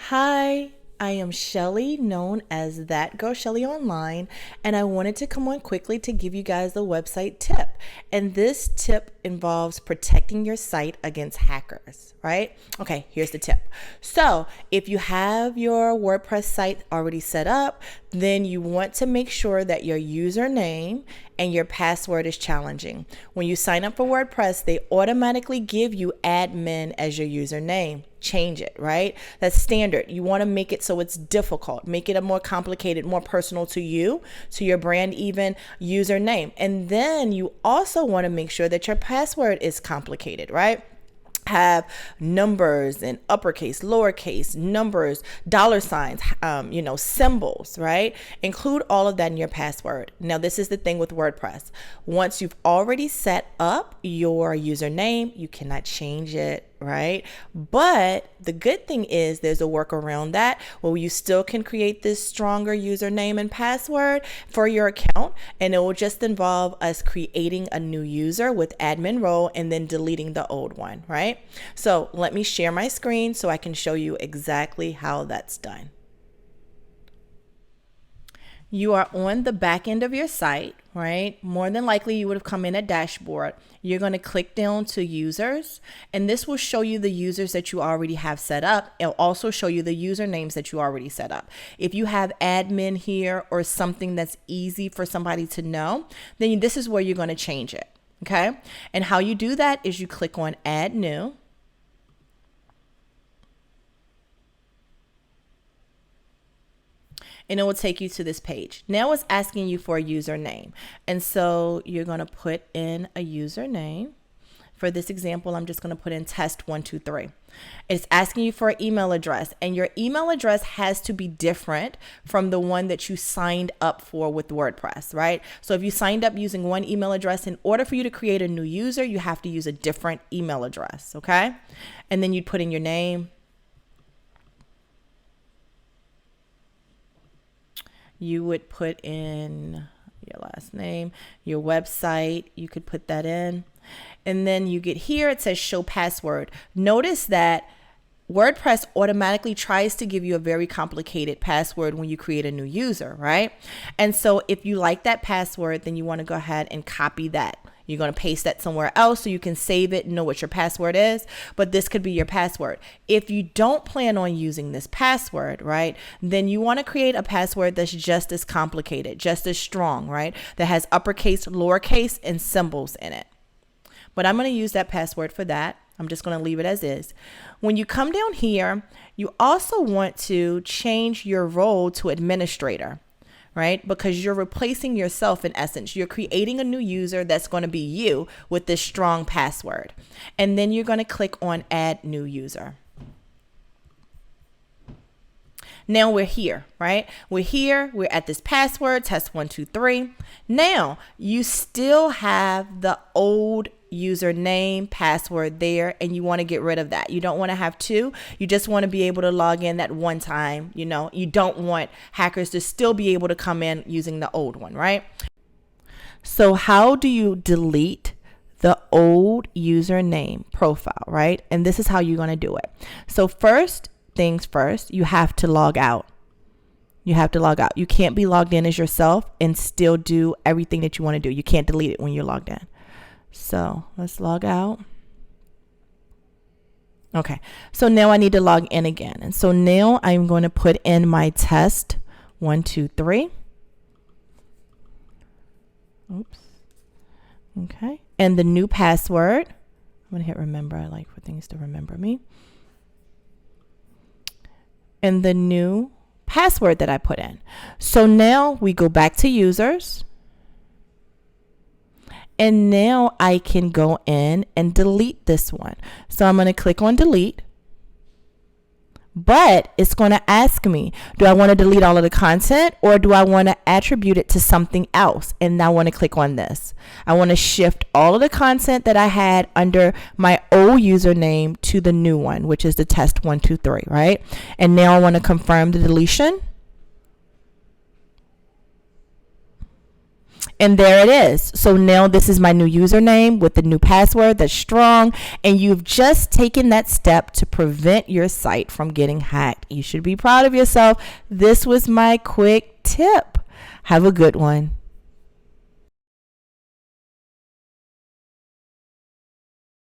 Hi, I am Shelley, known as That Girl Shelley Online, and I wanted to come on quickly to give you guys a website tip. And this tip involves protecting your site against hackers, right? Okay, here's the tip. So, if you have your WordPress site already set up, then you want to make sure that your username and your password is challenging. When you sign up for WordPress, they automatically give you admin as your username. Change it, right? That's standard. You want to make it so it's difficult, make it a more complicated, more personal to you, to your brand, even username. And then you also want to make sure that your password is complicated, right? Have numbers and uppercase, lowercase, numbers, dollar signs, symbols, right? Include all of that in your password. Now, this is the thing with WordPress. Once you've already set up your username, you cannot change it, right? But the good thing is there's a workaround that where you still can create this stronger username and password for your account, and it will just involve us creating a new user with admin role and then deleting the old one, right? So let me share my screen so I can show you exactly how that's done. You are on the back end of your site, right? More than likely, you would have come in a dashboard. You're going to click down to users, and this will show you the users that you already have set up. It'll also show you the usernames that you already set up. If you have admin here or something that's easy for somebody to know, then this is where you're going to change it, okay? And how you do that is you click on Add New. And it will take you to this page. Now it's asking you for a username. And so you're going to put in a username. For this example, I'm just going to put in test123. It's asking you for an email address, and your email address has to be different from the one that you signed up for with WordPress, right? So if you signed up using one email address, in order for you to create a new user, you have to use a different email address, okay? And then you'd put in your name. You would put in your last name, your website, you could put that in. And then you get here, it says show password. Notice that WordPress automatically tries to give you a very complicated password when you create a new user, right? And so if you like that password, then you want to go ahead and copy that. You're going to paste that somewhere else so you can save it and know what your password is, but this could be your password. If you don't plan on using this password, right, then you want to create a password that's just as complicated, just as strong, right, that has uppercase, lowercase, and symbols in it. But I'm going to use that password for that. I'm just going to leave it as is. When you come down here, you also want to change your role to administrator, right? Because you're replacing yourself in essence. You're creating a new user that's going to be you with this strong password. And then you're going to click on Add New User. Now we're here, right? We're here. We're at this password, test123. Now you still have the old username, password there, and you want to get rid of that. You don't want to have two. You just want to be able to log in that one time. You don't want hackers to still be able to come in using the old one, right? So how do you delete the old username profile, right? And this is how you're going to do it. So first things first, you have to log out. You have to log out. You can't be logged in as yourself and still do everything that you want to do. You can't delete it when you're logged in. So let's log out. Okay, so now I need to log in again. And so now I'm going to put in my test 1, 2, 3. Oops. Okay, and the new password. I'm going to hit remember. I like for things to remember me. And the new password that I put in. So now we go back to users. And now I can go in and delete this one. So I'm going to click on delete. But it's going to ask me, do I want to delete all of the content or do I want to attribute it to something else? And I want to click on this. I want to shift all of the content that I had under my old username to the new one, which is the test123, right? And now I want to confirm the deletion. And there it is. So now this is my new username with the new password that's strong. And you've just taken that step to prevent your site from getting hacked. You should be proud of yourself. This was my quick tip. Have a good one.